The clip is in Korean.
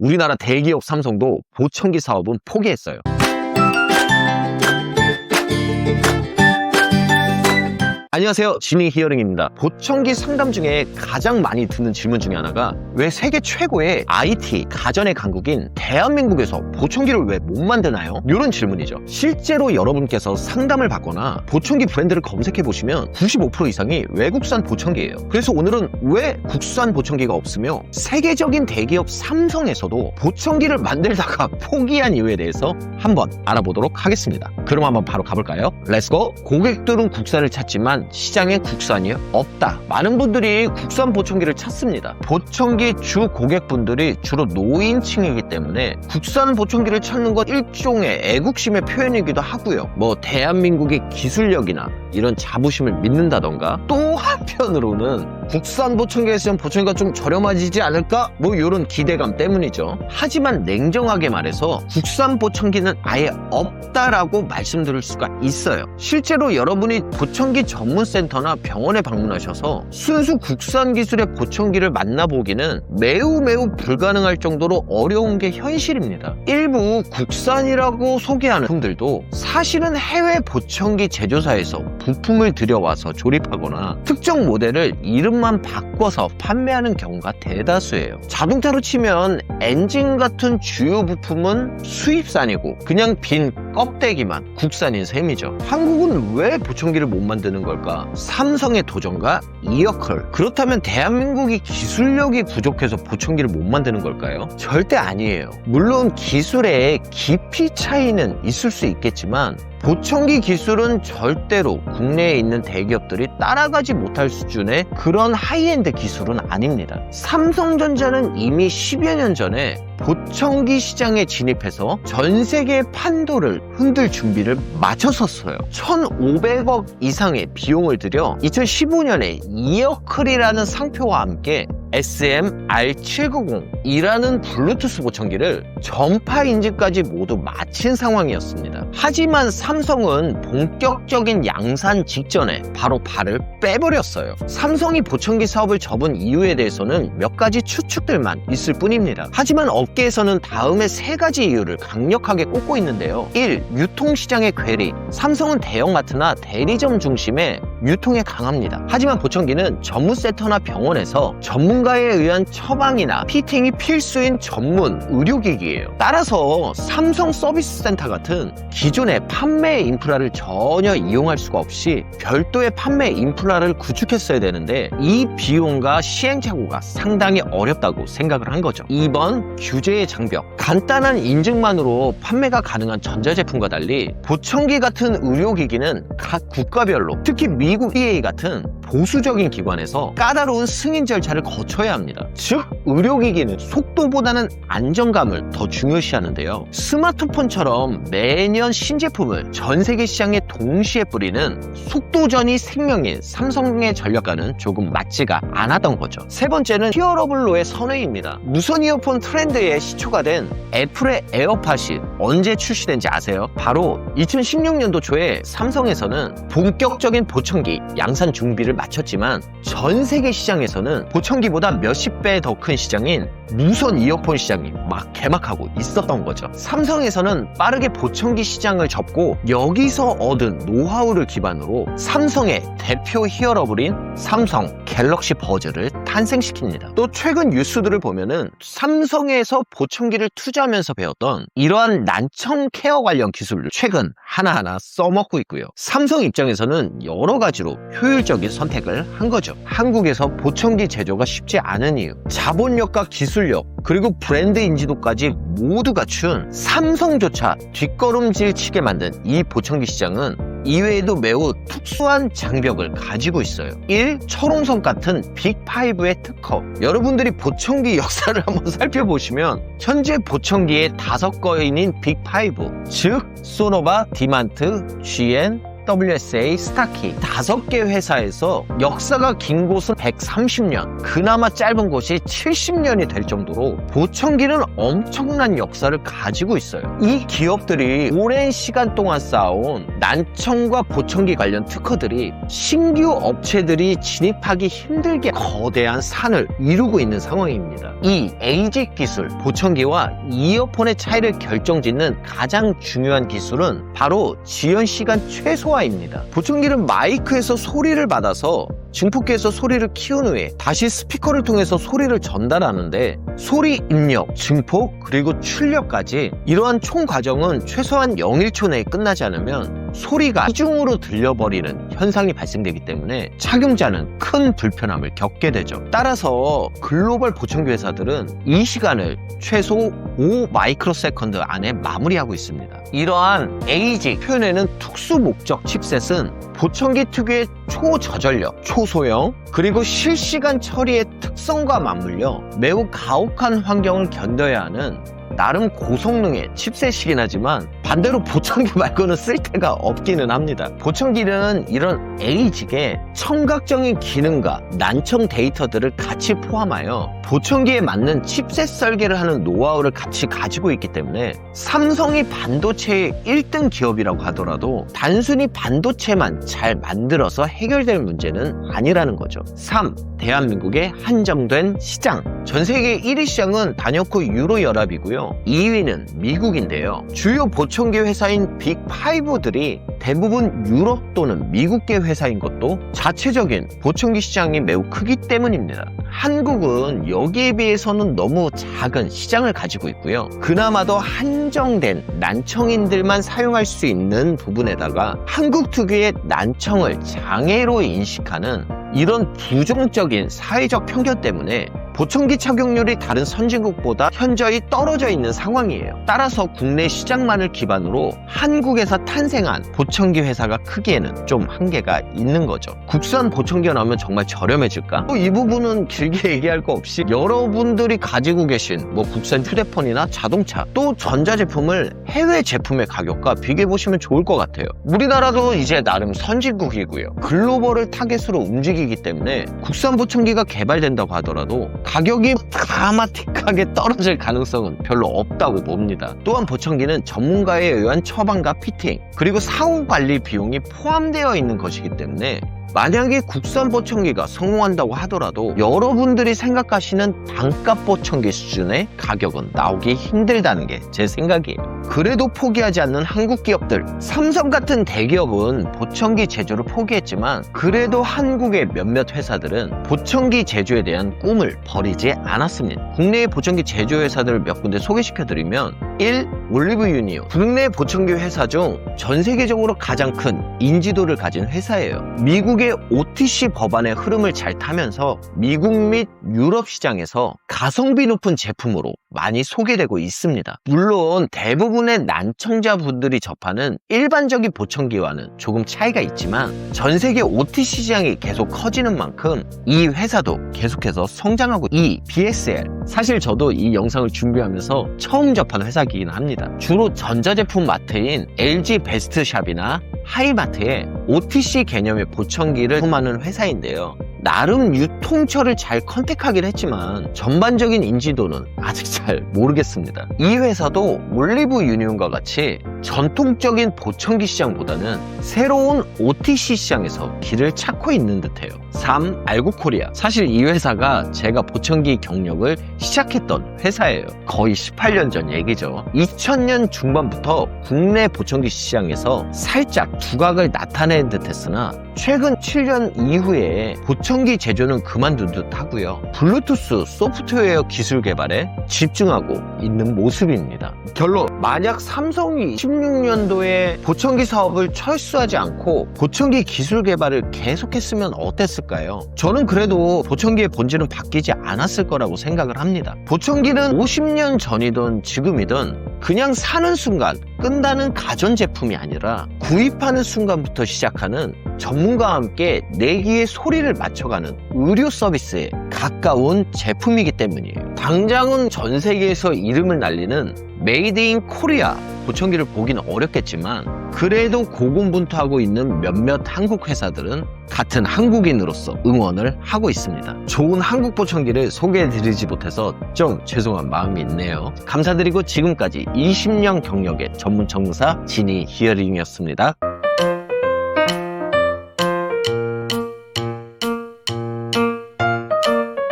우리나라 대기업 삼성도 보청기 사업은 포기했어요. 안녕하세요, 지니 히어링입니다. 보청기 상담 중에 가장 많이 듣는 질문 중에 하나가 왜 세계 최고의 IT 가전의 강국인 대한민국에서 보청기를 왜 못 만드나요? 이런 질문이죠. 실제로 여러분께서 상담을 받거나 보청기 브랜드를 검색해 보시면 95% 이상이 외국산 보청기예요. 그래서 오늘은 왜 국산 보청기가 없으며 세계적인 대기업 삼성에서도 보청기를 만들다가 포기한 이유에 대해서 한번 알아보도록 하겠습니다. 그럼 한번 바로 가볼까요? 렛츠고! 고객들은 국산을 찾지만 시장에 국산이 없다. 많은 분들이 국산 보청기를 찾습니다. 보청기 주 고객분들이 주로 노인층이기 때문에 국산 보청기를 찾는 것 일종의 애국심의 표현이기도 하고요. 대한민국의 기술력이나 이런 자부심을 믿는다던가, 또 한편으로는 국산 보청기에 쓰면 보청기가 좀 저렴해지지 않을까? 이런 기대감 때문이죠. 하지만 냉정하게 말해서 국산 보청기는 아예 없다라고 말씀드릴 수가 있어요. 실제로 여러분이 보청기 전문센터나 병원에 방문하셔서 순수 국산 기술의 보청기를 만나보기는 매우 불가능할 정도로 어려운 게 현실입니다. 일부 국산이라고 소개하는 제품들도 사실은 해외 보청기 제조사에서 부품을 들여와서 조립하거나 특정 모델을 이름만 바꿔서 판매하는 경우가 대다수예요. 자동차로 치면 엔진 같은 주요 부품은 수입산이고 그냥 빈 껍데기만 국산인 셈이죠. 한국은 왜 보청기를 못 만드는 걸까? 삼성의 도전과 이어컬. 그렇다면 대한민국이 기술력이 부족해서 보청기를 못 만드는 걸까요? 절대 아니에요. 물론 기술의 깊이 차이는 있을 수 있겠지만 보청기 기술은 절대로 국내에 있는 대기업들이 따라가지 못할 수준의 그런 하이엔드 기술은 아닙니다. 삼성전자는 이미 10여 년 전에 보청기 시장에 진입해서 전 세계 판도를 흔들 준비를 마쳤었어요. 1,500억 이상의 비용을 들여 2015년에 이어클이라는 상표와 함께 SM-R790이라는 블루투스 보청기를 전파 인증까지 모두 마친 상황이었습니다. 하지만 삼성은 본격적인 양산 직전에 바로 발을 빼버렸어요. 삼성이 보청기 사업을 접은 이유에 대해서는 몇 가지 추측들만 있을 뿐입니다. 하지만 업계에서는 다음의 세 가지 이유를 강력하게 꼽고 있는데요. 1. 유통시장의 괴리. 삼성은 대형마트나 대리점 중심의 유통에 강합니다. 하지만 보청기는 전문센터나 병원에서 전문가에 의한 처방이나 피팅이 필수인 전문 의료기기예요. 따라서 삼성 서비스 센터 같은 기존의 판매 인프라를 전혀 이용할 수가 없이 별도의 판매 인프라를 구축했어야 되는데 이 비용과 시행착오가 상당히 어렵다고 생각을 한 거죠. 2번, 규제의 장벽. 간단한 인증만으로 판매가 가능한 전자제품과 달리 보청기 같은 의료기기는 각 국가별로, 특히 미국 FDA 같은 보수적인 기관에서 까다로운 승인 절차를 거쳐야 합니다. 즉, 의료기기는 속도보다는 안정감을 더 중요시하는데요. 스마트폰처럼 매년 신제품을 전 세계 시장에 동시에 뿌리는 속도전이 생명인 삼성의 전략과는 조금 맞지가 않았던 거죠. 세 번째는 히어러블로의 선회입니다. 무선 이어폰 트렌드의 시초가 된 애플의 에어팟이 언제 출시된지 아세요? 바로 2016년도 초에 삼성에서는 본격적인 보청기 양산 준비를 마쳤지만 전 세계 시장에서는 보청기보다 몇십 배 더 큰 시장인 무선 이어폰 시장이 막 개막하고 있었던 거죠. 삼성에서는 빠르게 보청기 시장을 접고 여기서 얻은 노하우를 기반으로 삼성의 대표 히어러블인 삼성 갤럭시 버즈를 탄생시킵니다. 또 최근 뉴스들을 보면은 삼성에서 보청기를 투자하면서 배웠던 이러한 난청 케어 관련 기술을 최근 하나하나 써먹고 있고요. 삼성 입장에서는 여러 가지로 효율적인 선택을 한 거죠. 한국에서 보청기 제조가 쉽지 않은 이유, 자본력과 기술력, 그리고 브랜드 인지도까지 모두 갖춘 삼성조차 뒷걸음질 치게 만든 이 보청기 시장은 이외에도 매우 특수한 장벽을 가지고 있어요. 1. 철옹성 같은 빅5의 특허. 여러분들이 보청기 역사를 한번 살펴보시면 현재 보청기의 5거인인 빅5, 즉 소노바, 디만트, GN, WSA, 스타키 5개 회사에서 역사가 긴 곳은 130년, 그나마 짧은 곳이 70년이 될 정도로 보청기는 엄청난 역사를 가지고 있어요. 이 기업들이 오랜 시간 동안 쌓아온 난청과 보청기 관련 특허들이 신규 업체들이 진입하기 힘들게 거대한 산을 이루고 있는 상황입니다. 이 에이직 기술, 보청기와 이어폰의 차이를 결정짓는 가장 중요한 기술은 바로 지연 시간 최소화입니다. 보청기는 마이크에서 소리를 받아서 증폭기에서 소리를 키운 후에 다시 스피커를 통해서 소리를 전달하는데 소리 입력, 증폭, 그리고 출력까지 이러한 총 과정은 최소한 0.1초 내에 끝나지 않으면 소리가 이중으로 들려버리는 현상이 발생되기 때문에 착용자는 큰 불편함을 겪게 되죠. 따라서 글로벌 보청기 회사들은 이 시간을 최소 5 마이크로세컨드 안에 마무리하고 있습니다. 이러한 에이직 표현에는 특수 목적 칩셋은 보청기 특유의 초저전력, 초소형, 그리고 실시간 처리의 특성과 맞물려 매우 가혹한 환경을 견뎌야 하는 나름 고성능의 칩셋이긴 하지만 반대로 보청기 말고는 쓸데가 없기는 합니다. 보청기는 이런 에이직의 청각적인 기능과 난청 데이터들을 같이 포함하여 보청기에 맞는 칩셋 설계를 하는 노하우를 같이 가지고 있기 때문에 삼성이 반도체의 1등 기업이라고 하더라도 단순히 반도체만 잘 만들어서 해결될 문제는 아니라는 거죠. 3. 대한민국의 한정된 시장. 전 세계 1위 시장은 단연코 유로연합이고요. 2위는 미국인데요. 주요 보청기 회사인 빅5들이 대부분 유럽 또는 미국계 회사인 것도 자체적인 보청기 시장이 매우 크기 때문입니다. 한국은 여기에 비해서는 너무 작은 시장을 가지고 있고요. 그나마도 한정된 난청인들만 사용할 수 있는 부분에다가 한국 특유의 난청을 장애로 인식하는 이런 부정적인 사회적 편견 때문에 보청기 착용률이 다른 선진국보다 현저히 떨어져 있는 상황이에요. 따라서 국내 시장만을 기반으로 한국에서 탄생한 보청기 회사가 크기에는 좀 한계가 있는 거죠. 국산 보청기가 나오면 정말 저렴해질까? 이 부분은 길게 얘기할 거 없이 여러분들이 가지고 계신 국산 휴대폰이나 자동차 또 전자제품을 해외 제품의 가격과 비교해 보시면 좋을 것 같아요. 우리나라도 이제 나름 선진국이고요. 글로벌을 타겟으로 움직이기 때문에 국산 보청기가 개발된다고 하더라도 가격이 드라마틱하게 떨어질 가능성은 별로 없다고 봅니다. 또한 보청기는 전문가에 의한 처방과 피팅, 그리고 사후 관리 비용이 포함되어 있는 것이기 때문에 만약에 국산 보청기가 성공한다고 하더라도 여러분들이 생각하시는 단가 보청기 수준의 가격은 나오기 힘들다는 게 제 생각이에요. 그래도 포기하지 않는 한국 기업들, 삼성 같은 대기업은 보청기 제조를 포기했지만 그래도 한국의 몇몇 회사들은 보청기 제조에 대한 꿈을 버리지 않았습니다. 국내의 보청기 제조 회사들을 몇 군데 소개시켜드리면 1. 올리브 유니온. 국내 보청기 회사 중 전 세계적으로 가장 큰 인지도를 가진 회사예요. 미국의 OTC 법안의 흐름을 잘 타면서 미국 및 유럽 시장에서 가성비 높은 제품으로 많이 소개되고 있습니다. 물론 대부분의 난청자분들이 접하는 일반적인 보청기와는 조금 차이가 있지만 전 세계 OTC 시장이 계속 커지는 만큼 이 회사도 계속해서 성장하고 BSL. 사실 저도 이 영상을 준비하면서 처음 접한 회사이긴 합니다. 주로 전자제품 마트인 LG 베스트샵이나 하이마트에 OTC 개념의 보청기를 품하는 회사인데요. 나름 유통처를 잘 컨택하긴 했지만 전반적인 인지도는 아직 잘 모르겠습니다. 이 회사도 올리브 유니온과 같이 전통적인 보청기 시장보다는 새로운 OTC 시장에서 길을 찾고 있는 듯해요. 3. 알고코리아. 사실 이 회사가 제가 보청기 경력을 시작했던 회사예요. 거의 18년 전 얘기죠. 2000년 중반부터 국내 보청기 시장에서 살짝 두각을 나타낸 듯 했으나 최근 7년 이후에 보청기 제조는 그만둔 듯 하고요. 블루투스 소프트웨어 기술 개발에 집중하고 있는 모습입니다. 결론, 만약 삼성이 16년도에 보청기 사업을 철수하지 않고 보청기 기술 개발을 계속했으면 어땠을까요? 저는 그래도 보청기의 본질은 바뀌지 않았을 거라고 생각을 합니다. 보청기는 50년 전이든 지금이든 그냥 사는 순간 끈다는 가전제품이 아니라 구입하는 순간부터 시작하는 전문가와 함께 내 귀에 소리를 맞춰가는 의료 서비스의 가까운 제품이기 때문이에요. 당장은 전 세계에서 이름을 날리는 메이드 인 코리아 보청기를 보기는 어렵겠지만 그래도 고군분투하고 있는 몇몇 한국 회사들은 같은 한국인으로서 응원을 하고 있습니다. 좋은 한국 보청기를 소개해드리지 못해서 좀 죄송한 마음이 있네요. 감사드리고 지금까지 20년 경력의 전문 청사 지니 히어링이었습니다.